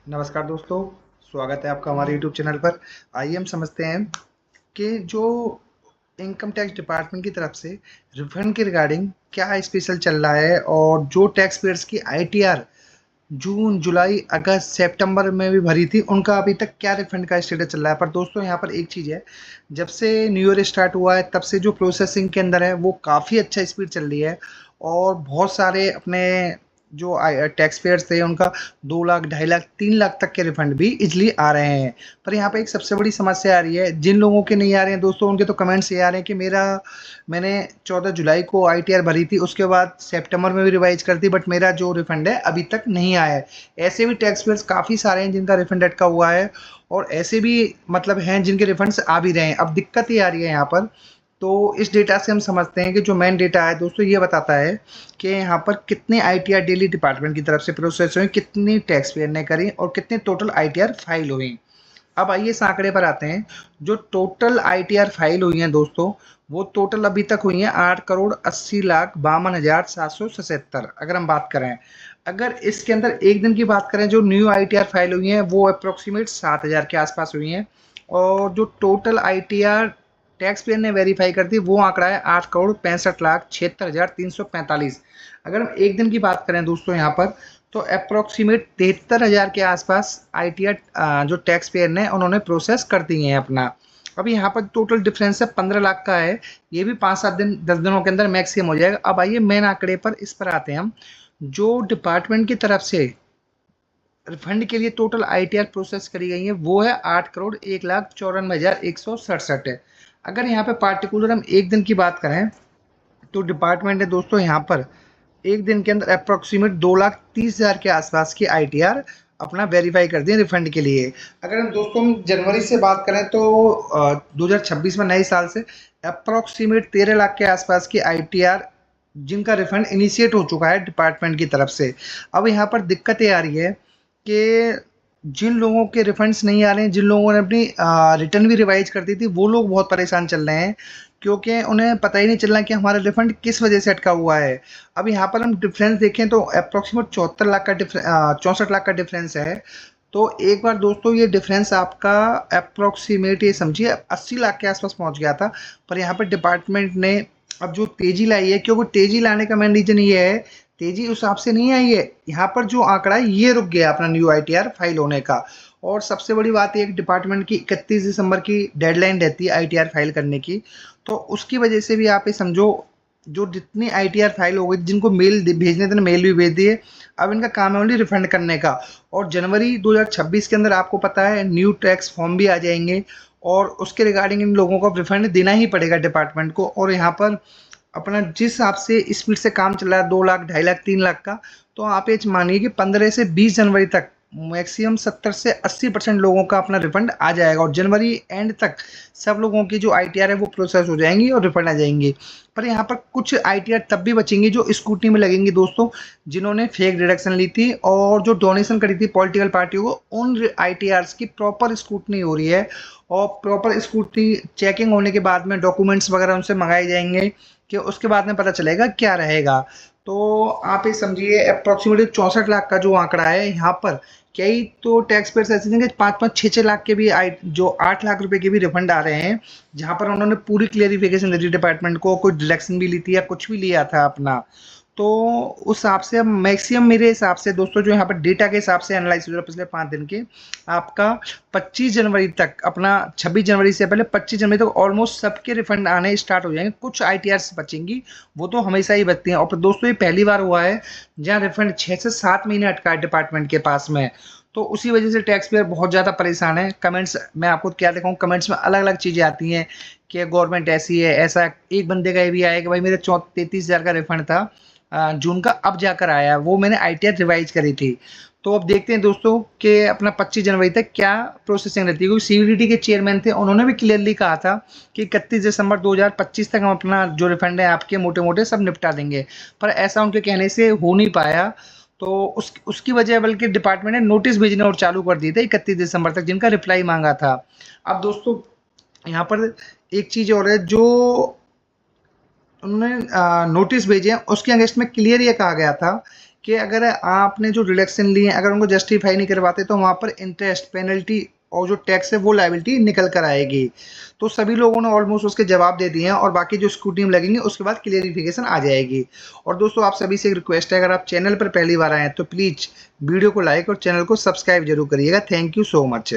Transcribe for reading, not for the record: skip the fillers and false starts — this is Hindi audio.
नमस्कार दोस्तों, स्वागत है आपका हमारे यूट्यूब चैनल पर। आइए हम समझते हैं कि जो इनकम टैक्स डिपार्टमेंट की तरफ से रिफंड के रिगार्डिंग क्या स्पेशल चल रहा है और जो टैक्स पेयर्स की आईटीआर जून, जुलाई, अगस्त, सितंबर में भी भरी थी, उनका अभी तक क्या रिफंड का स्टेटस चल रहा है। पर दोस्तों यहाँ पर एक चीज़ है, जब से न्यू ईयर स्टार्ट हुआ है तब से जो प्रोसेसिंग के अंदर है वो काफ़ी अच्छा स्पीड चल रही है और बहुत सारे अपने जो टैक्स पेयर्स थे उनका 2 लाख, 2.5 लाख, 3 लाख तक के रिफंड भी इजली आ रहे हैं। पर यहाँ पे एक सबसे बड़ी समस्या आ रही है, जिन लोगों के नहीं आ रहे हैं दोस्तों, उनके तो कमेंट्स ये आ रहे हैं कि मैंने 14 जुलाई को आईटीआर भरी थी, उसके बाद सितंबर में भी रिवाइज कर दी, बट मेरा जो रिफंड है अभी तक नहीं आया है। ऐसे भी टैक्स पेयर्स काफ़ी सारे हैं जिनका रिफंड अटका हुआ है और ऐसे भी मतलब हैं जिनके रिफंड्स आ भी रहे हैं। अब दिक्कत ये आ रही है यहाँ पर, तो इस डेटा से हम समझते हैं कि जो मेन डेटा है दोस्तों ये बताता है कि यहाँ पर कितने आईटीआर डेली डिपार्टमेंट की तरफ से प्रोसेस हुए, कितनी टैक्स पेयर ने करी और कितने टोटल आईटीआर फाइल हुई। अब आइए इस आंकड़े पर आते हैं। जो टोटल आईटीआर फाइल हुई हैं दोस्तों, वो टोटल अभी तक हुई हैं 8,80,52,777। अगर हम बात करें, अगर इसके अंदर एक दिन की बात करें, जो न्यू आईटीआर फाइल हुई हैं वो अप्रोक्सीमेट 7,000 के आसपास हुई हैं और जो टोटल आईटीआर टैक्स पेयर ने वेरीफाई कर दी वो आंकड़ा है 8,65,76,345। अगर हम एक दिन की बात करें दोस्तों यहाँ पर, तो अप्रोक्सीमेट 73,000 के आसपास आईटीआर जो टैक्स पेयर ने उन्होंने प्रोसेस कर दिए हैं अपना। अभी यहाँ पर टोटल डिफरेंस है 15 लाख का है, ये भी 5-7 दिन 10 दिनों के अंदर मैक्सिमम हो जाएगा। अब आइए मेन आंकड़े पर इस पर आते हैं हम। जो डिपार्टमेंट की तरफ से रिफंड के लिए टोटल आईटीआर प्रोसेस करी गई है वो है 8,01,94,167 है। अगर यहाँ पे पार्टिकुलर हम एक दिन की बात करें, तो डिपार्टमेंट ने दोस्तों यहाँ पर एक दिन के अंदर अप्रोक्सीमेट 2,30,000 के आसपास की आईटीआर अपना वेरीफाई कर दिए रिफंड के लिए। अगर हम दोस्तों हम जनवरी से बात करें तो 2026 में नए साल से अप्रोक्सीमेट 13 लाख के आसपास की आईटीआर जिनका रिफंड इनिशिएट हो चुका है डिपार्टमेंट की तरफ से। अब यहाँ पर दिक्कत ये आ रही है कि जिन लोगों के रिफंड्स नहीं आ रहे हैं, जिन लोगों ने अपनी रिटर्न भी रिवाइज कर दी थी, वो लोग बहुत परेशान चल रहे हैं क्योंकि उन्हें पता ही नहीं चल रहा कि हमारा रिफंड किस वजह से अटका हुआ है। अब यहाँ पर हम डिफरेंस देखें तो अप्रोक्सीमेट 64 लाख का डिफरेंस है। तो एक बार दोस्तों ये डिफरेंस आपका अप्रोक्सीमेट ये समझिए 80 लाख के आसपास पहुंच गया था। पर यहाँ पर डिपार्टमेंट ने अब जो तेजी लाई है, क्योंकि तेजी लाने का मेन रीजन ये है, तेजी उस हिसाब से नहीं आई है, यहाँ पर जो आंकड़ा है ये रुक गया अपना न्यू आईटीआर फाइल होने का। और सबसे बड़ी बात ये, डिपार्टमेंट की 31 दिसंबर की डेडलाइन रहती है आईटीआर फाइल करने की, तो उसकी वजह से भी आप ये समझो जो जितनी आईटीआर फाइल हो गई, जिनको मेल भेजने थे मेल भी भेज दिए, अब इनका काम है ओनली रिफंड करने का। और जनवरी 2026 के अंदर आपको पता है न्यू टैक्स फॉर्म भी आ जाएंगे और उसके रिगार्डिंग इन लोगों को रिफंड देना ही पड़ेगा डिपार्टमेंट को। और यहाँ पर अपना जिस हिसाब से स्पीड से काम चल रहा है, 2 लाख, 2.5 लाख, 3 लाख का, तो आप ये मानिए कि 15 से 20 जनवरी तक मैक्सिमम 70 से 80% लोगों का अपना रिफंड आ जाएगा और जनवरी एंड तक सब लोगों की जो आईटीआर है वो प्रोसेस हो जाएंगी और रिफंड आ जाएंगी। पर यहाँ पर कुछ आईटीआर तब भी बचेंगी जो स्कूटनी में लगेंगी दोस्तों, जिन्होंने फेक डिडक्शन ली थी और जो डोनेशन करी थी पॉलिटिकल पार्टियों को, उन आईटीआर्स की प्रॉपर स्कूटनी हो रही है और प्रॉपर स्कूटनी चेकिंग होने के बाद में डॉक्यूमेंट्स वगैरह उनसे मंगाए जाएंगे कि उसके बाद में पता चलेगा क्या रहेगा। तो आप ये समझिए अप्रोक्सीमेटली 64 लाख का जो आंकड़ा है यहाँ पर, कई तो टैक्स पेयर्स ऐसे हैं कि 5-5, 6-6 लाख के भी जो 8 लाख रुपए के भी रिफंड आ रहे हैं, जहाँ पर उन्होंने पूरी क्लियरिफिकेशन दी थी डिपार्टमेंट को, कोई डिडक्शन भी ली थी या कुछ भी लिया था अपना। तो उस हिसाब से अब मैक्सिमम मेरे हिसाब से दोस्तों जो यहाँ पर डेटा के हिसाब से एनालाइज हो रहा है पिछले 5 दिन के, आपका 25 जनवरी तक अपना 26 जनवरी से पहले 25 जनवरी तक ऑलमोस्ट सबके रिफंड आने स्टार्ट हो जाएंगे। कुछ आईटीआर बचेंगी, वो तो हमेशा ही बचती हैं। और दोस्तों ये पहली बार हुआ है जहाँ रिफंड 6 से 7 महीने अटका है डिपार्टमेंट के पास में, तो उसी वजह से टैक्स पेयर बहुत ज़्यादा परेशान है। कमेंट्स मैं आपको क्या दिखाऊं, कमेंट्स में अलग अलग चीज़ें आती हैं कि गवर्नमेंट ऐसी है ऐसा। एक बंदे का ये भी आया कि भाई मेरे 33,000 का रिफंड था जून का, अब जाकर आया, वो मैंने आईटीआर रिवाइज करी थी। तो अब देखते हैं दोस्तों कि अपना 25 जनवरी तक क्या प्रोसेसिंग रहती है, क्योंकि सीवीडीटी के चेयरमैन थे, उन्होंने भी क्लियरली कहा था कि 31 दिसंबर 2025 तक हम अपना जो रिफंड है आपके मोटे मोटे सब निपटा देंगे। पर ऐसा उनके कहने से हो नहीं पाया, तो उसकी वजह बल्कि डिपार्टमेंट ने नोटिस भेजने और चालू कर दिए थे 31 दिसंबर तक, जिनका रिप्लाई मांगा था। अब दोस्तों यहाँ पर एक चीज़ और है, जो उन्होंने नोटिस भेजे हैं उसके अगेंस्ट में क्लियर ये कहा गया था कि अगर आपने जो रिडक्शन लिए अगर उनको जस्टिफाई नहीं करवाते तो वहाँ पर इंटरेस्ट पेनल्टी और जो टैक्स है वो लायबिलिटी निकल कर आएगी। तो सभी लोगों ने ऑलमोस्ट उसके जवाब दे दिए हैं और बाकी जो स्क्रूटनी में लगेंगे उसके बाद क्लियरिफिकेशन आ जाएगी। और दोस्तों आप सभी से एक रिक्वेस्ट है, अगर आप चैनल पर पहली बार आए हैं तो प्लीज़ वीडियो को लाइक और चैनल को सब्सक्राइब जरूर करिएगा। Thank you so much.